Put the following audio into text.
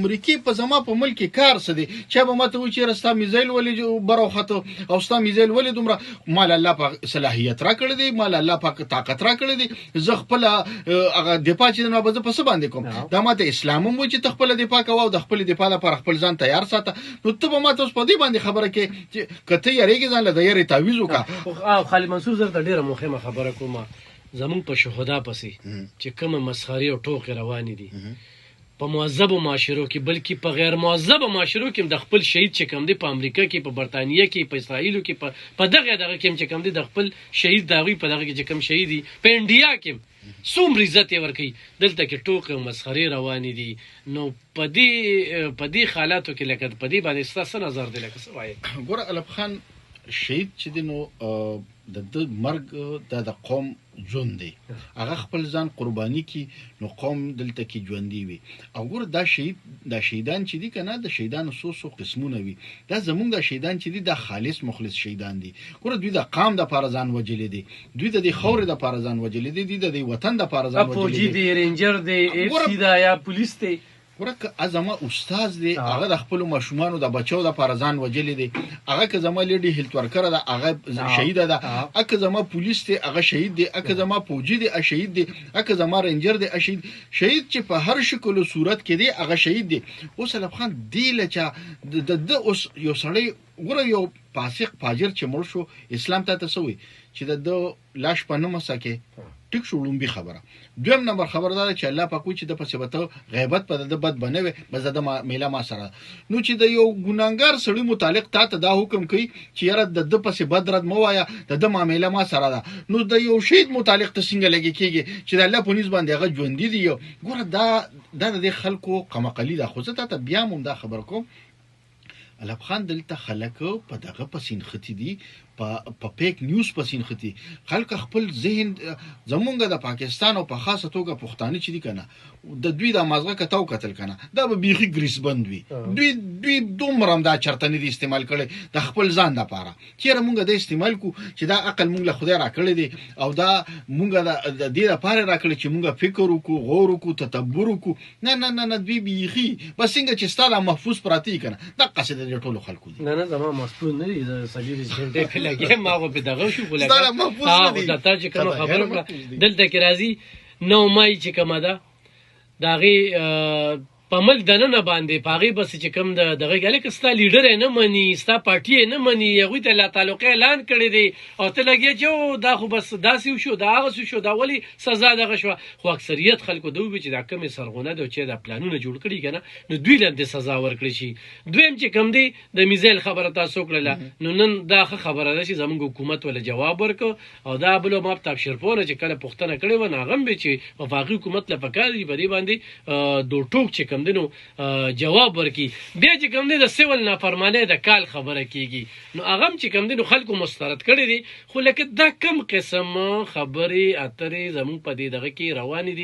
امریکای په زما په ملک کې کار څه دی چا به ماته وایي چېرې ستا میزایل ولې براوخته او ستا میزایل ولې دومره مال الله پاک صلاحیت راکړی دی مال الله پاک طاقت راکړی دی زه خپله هغه دفاع چې دی نو به زه په څه باندې کوم دا ماته اسلام هم وایي چې ته خپله دفاع کوه او د خپلې دفاع لپاره خپل ځان تیار ساته نو ته به ماته اوس په دې باندې خبره کې چې که ته یېرېږې ځان له د یېرې تعویض وکړه. خالد منصور زه ته ډېره مهمه خبره کوم زمونږ په شهدا پسې چې کومه مسخرې او ټوکې روانې دي په مهذبو معاشرو کې بلکې په غیر مهذبو معاشرو کې د خپل شهید چې کوم دی په امریکا کې په برطانیه کې په اسرائیلو کې په دغه کې چې کوم دی د خپل شهید د هغوی په دغه کې چې کوم شهید دي په انډیا کې څومره عزت یې ورکوي دلته کې ټوکې او مسخرې روانې دي نو په دې حالاتو کې لکه په دې باندې ستا څه نظر دی لکه څه وایې ګوره الف خان شهید چې دی نو د مرګ د قوم ژوند دی هغه خپل ځان قرباني کی نو قوم دلته کې ژوندي وي او ګوره دا شهیدان چې دي که نه د شهیدانو څو قسمونه وي دا زمونږ د شهیدان چې دي دا خالص مخلص شهیدان دي ګوره دوی د قام دپاره ځان وجلی دي دوی د دې خاورې دپاره ځان وجلی دي دوی د دې وطن دپاره ځان وجلی فوجي دی رینجر دی اف سی دا یا پولیس دی ګوره که زما استاد دی هغه د خپلو ماشومانو د بچو دپاره ځان وجلی دی هغه که زما لیډي هیلت ورکره ده هغه شهیده ده که زما پولیس دی هغه شهید دی که زما فوجي دی شهید دی که زما رینجر دی شهید چې په هر شکل و صورت کې دی هغه شهید دی. اوس الف خان دی له چا د اوس یو سړی ګوره یو فاسق فاجر چې مړ شو اسلام ته څه وایي چې د لاش په نه مسکې ټیک شو لومبي خبره دویم نمبر خبر دا چې الله پاک وایي چې د پسې به ته غیبت په د بد بنوي بس د میله ما سره نو چې د یو ګناهګار سړي متعلق تا ته دا حکم کوي چې یاره د ده پسې بد رد مه وایه د معامله ما سره ده نو د یو شهید متعلق ته څنګه لګې کېږي چې د الله په نیز باندې هغه ژوندي دي ګوره دا د دې خلکو قمقلي ده خو زه تا ته بیا هم دا خبر کوم الف خان دلته خلک په دغه پسې نښتي دي په پیک نیوز پسې نښتي خلک خپل ذهن زمونږ د پاکستان او په خاصه توګه پښتانه چې دي که نه د دوی د مازغه که تا وکتل که نه دا به بیخي ګریسبند وي دوی دومره هم دا چرته نه دي استعمال کړی د خپل ځان دپاره چېرې مونږ دا استعمال کو چې دا عقل مونږ له خدای راکړی دی او دا مونږ د دې دپاره راکړی چې مونږ فکر وکړو غور وکړو تدبر وکړو نه نه دوی بیخي بس څنګه چې ستا دا محفوظ پراته وي که نه دقسې د دې ټولو خلکو دي نه زما محفوظ نه دي څلېرویشت ګنټې پې لګېم ما خو پې دغه شو خو لګه تا چې کومه خبره کړه دلته کې راځي 9 مای چې کومه ده د هغې په ملک دننه باندې په هغې بس چې کوم دغه کې هلکه ستا لیډر یې نه مني ستا پارټي یې نه مني هغوی ته لا تعلقه اعلان کړی دی او ته لګې چې دا خو بس داسې وشو دا هغسې شو دا ولې سزا دغه شوه خو اکثریت خلکو دا ووایي چې دا کومې سرغونه ده چې دا پلانونه جوړ کړي که نه نو دوی له هم سزا ورکړی شي. دویم چې کوم دی د میزایل خبره تاسو کړله نو نن دا ښه خبره ده چې زموږ حکومت وله جواب ورکړ او دا بلو ما په تابشرپونه چې کله پوښتنه کړې وه نو هغه هم چې وفاقي حکومت له پکار دي په دې باندې دو ټوک چې کوم دی نو جواب ورکي. بیا چې کوم دی د سیول نافرمانۍ د کال خبره کیږي نو هغه هم چې کوم دی نو خلکو مسترد کړی دي خو لکه دا کم قسم خبرې اترې زموږ په دې دغه کې روانې دي.